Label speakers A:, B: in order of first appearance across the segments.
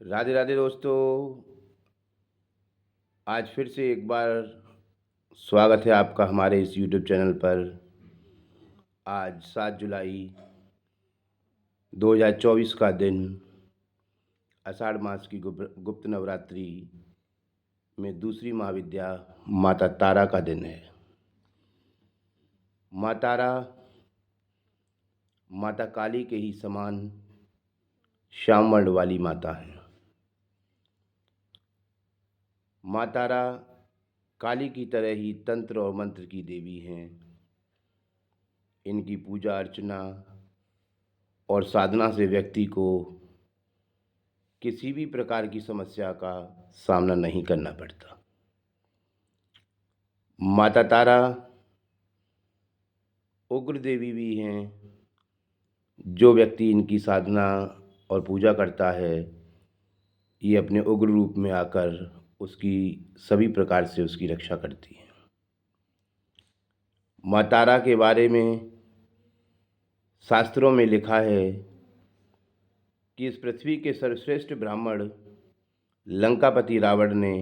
A: राधे राधे दोस्तों। आज फिर से एक बार स्वागत है आपका हमारे इस यूट्यूब चैनल पर। आज 7 जुलाई 2024 का दिन आषाढ़ मास की गुप्त नवरात्रि में दूसरी महाविद्या माता तारा का दिन है। माँ तारा माता काली के ही समान श्याम वर्ण वाली माता है। माँ तारा काली की तरह ही तंत्र और मंत्र की देवी हैं। इनकी पूजा अर्चना और साधना से व्यक्ति को किसी भी प्रकार की समस्या का सामना नहीं करना पड़ता। माता तारा उग्र देवी भी हैं। जो व्यक्ति इनकी साधना और पूजा करता है, ये अपने उग्र रूप में आकर उसकी सभी प्रकार से उसकी रक्षा करती है। माँ तारा के बारे में शास्त्रों में लिखा है कि इस पृथ्वी के सर्वश्रेष्ठ ब्राह्मण लंकापति रावण ने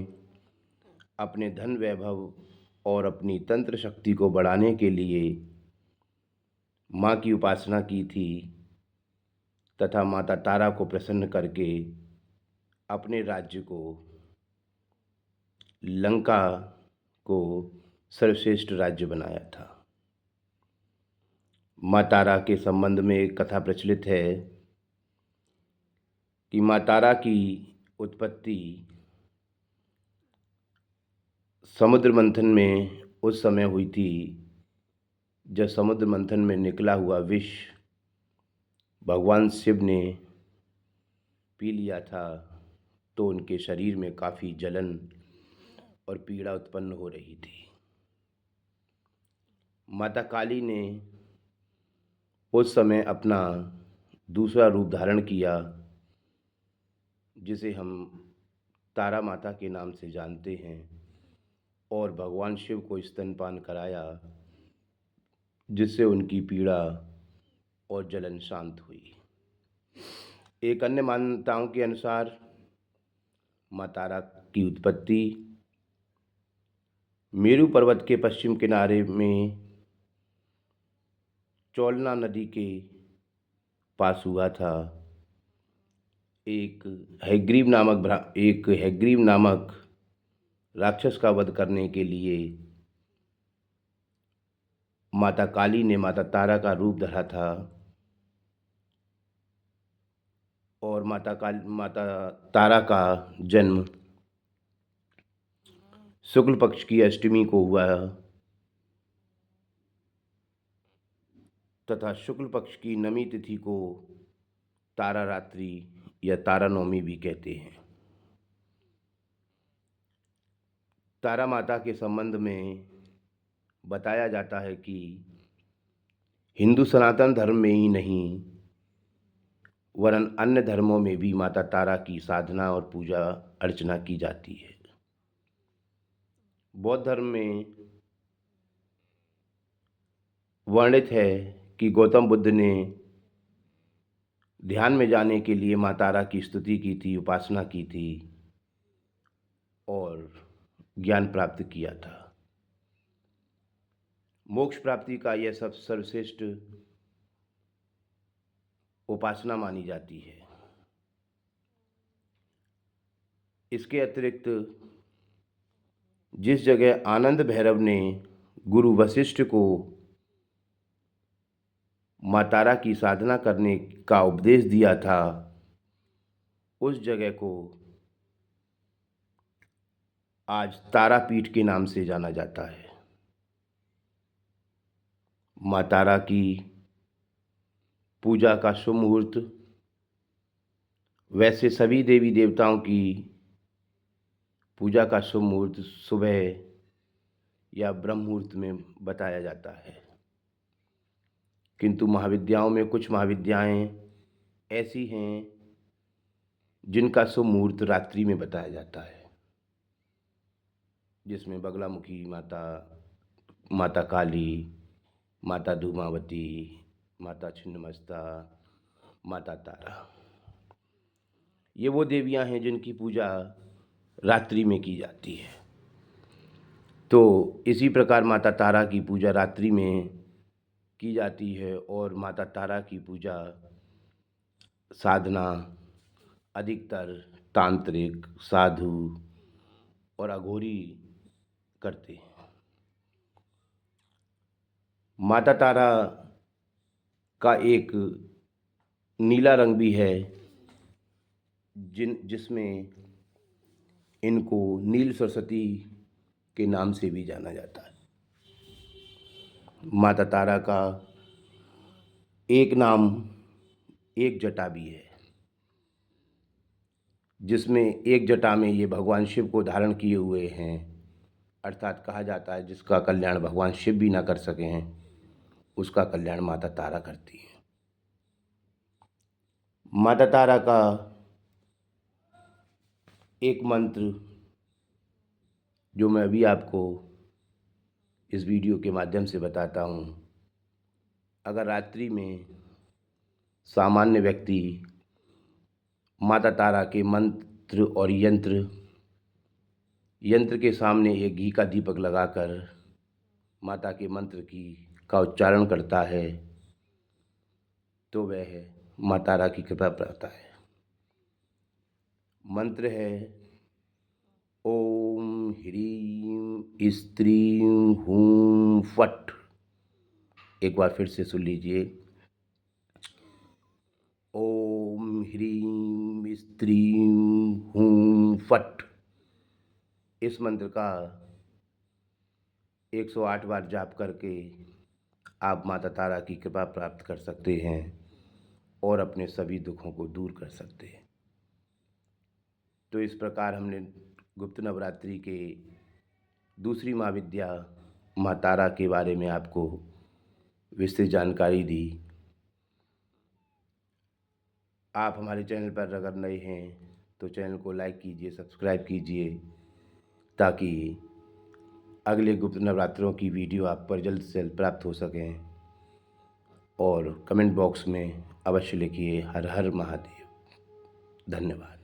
A: अपने धन वैभव और अपनी तंत्र शक्ति को बढ़ाने के लिए माँ की उपासना की थी तथा माता तारा को प्रसन्न करके अपने राज्य को, लंका को सर्वश्रेष्ठ राज्य बनाया था। माँ तारा के संबंध में एक कथा प्रचलित है कि माँ तारा की उत्पत्ति समुद्र मंथन में उस समय हुई थी जब समुद्र मंथन में निकला हुआ विष भगवान शिव ने पी लिया था, तो उनके शरीर में काफ़ी जलन और पीड़ा उत्पन्न हो रही थी। माता काली ने उस समय अपना दूसरा रूप धारण किया, जिसे हम तारा माता के नाम से जानते हैं, और भगवान शिव को स्तनपान कराया, जिससे उनकी पीड़ा और जलन शांत हुई। एक अन्य मान्यताओं के अनुसार माँ तारा की उत्पत्ति मेरू पर्वत के पश्चिम किनारे में चौलना नदी के पास हुआ था। एक हैग्रीव नामक राक्षस का वध करने के लिए माता काली ने माता तारा का रूप धरा था, और माता तारा का जन्म शुक्ल पक्ष की अष्टमी को हुआ तथा शुक्ल पक्ष की नवमी तिथि को तारा रात्रि या तारा नवमी भी कहते हैं। तारा माता के संबंध में बताया जाता है कि हिंदू सनातन धर्म में ही नहीं वरन अन्य धर्मों में भी माता तारा की साधना और पूजा अर्चना की जाती है। बौद्ध धर्म में वर्णित है कि गौतम बुद्ध ने ध्यान में जाने के लिए माँ तारा की स्तुति की थी, उपासना की थी और ज्ञान प्राप्त किया था। मोक्ष प्राप्ति का यह सब सर्वश्रेष्ठ उपासना मानी जाती है। इसके अतिरिक्त जिस जगह आनंद भैरव ने गुरु वशिष्ठ को माँ तारा की साधना करने का उपदेश दिया था, उस जगह को आज तारापीठ के नाम से जाना जाता है। माँ तारा की पूजा का शुभ मुहूर्त वैसे सभी देवी देवताओं की पूजा का शुभ मुहूर्त सुबह या ब्रह्म मुहूर्त में बताया जाता है, किंतु महाविद्याओं में कुछ महाविद्याएं ऐसी हैं जिनका शुभ मुहूर्त रात्रि में बताया जाता है, जिसमें बगलामुखी माता, माता काली, माता धूमावती, माता छिन्नमस्ता, माता तारा, ये वो देवियां हैं जिनकी पूजा रात्रि में की जाती है। तो इसी प्रकार माता तारा की पूजा रात्रि में की जाती है और माता तारा की पूजा साधना अधिकतर तांत्रिक, साधु और अघोरी करते हैं। माता तारा का एक नीला रंग भी है जिसमें इनको नील सरस्वती के नाम से भी जाना जाता है। माता तारा का एक नाम एक जटा भी है, जिसमें एक जटा में ये भगवान शिव को धारण किए हुए हैं। अर्थात कहा जाता है जिसका कल्याण भगवान शिव भी ना कर सके हैं, उसका कल्याण माता तारा करती है। माता तारा का एक मंत्र जो मैं अभी आपको इस वीडियो के माध्यम से बताता हूँ। अगर रात्रि में सामान्य व्यक्ति माता तारा के मंत्र और यंत्र के सामने एक घी का दीपक लगाकर माता के मंत्र का उच्चारण करता है तो वह माता तारा की कृपा पाता है। मंत्र है ओम ह्रीं स्त्रीं हूं फट। एक बार फिर से सुन लीजिए। ओम ह्रीं स्त्रीं हूं फट। इस मंत्र का 108 बार जाप करके आप माता तारा की कृपा प्राप्त कर सकते हैं और अपने सभी दुखों को दूर कर सकते हैं। तो इस प्रकार हमने गुप्त नवरात्रि के दूसरी महाविद्या माँ तारा के बारे में आपको विस्तृत जानकारी दी। आप हमारे चैनल पर अगर नए हैं तो चैनल को लाइक कीजिए, सब्सक्राइब कीजिए, ताकि अगले गुप्त नवरात्रों की वीडियो आप पर जल्द से जल्द प्राप्त हो सकें। और कमेंट बॉक्स में अवश्य लिखिए हर हर महादेव। धन्यवाद।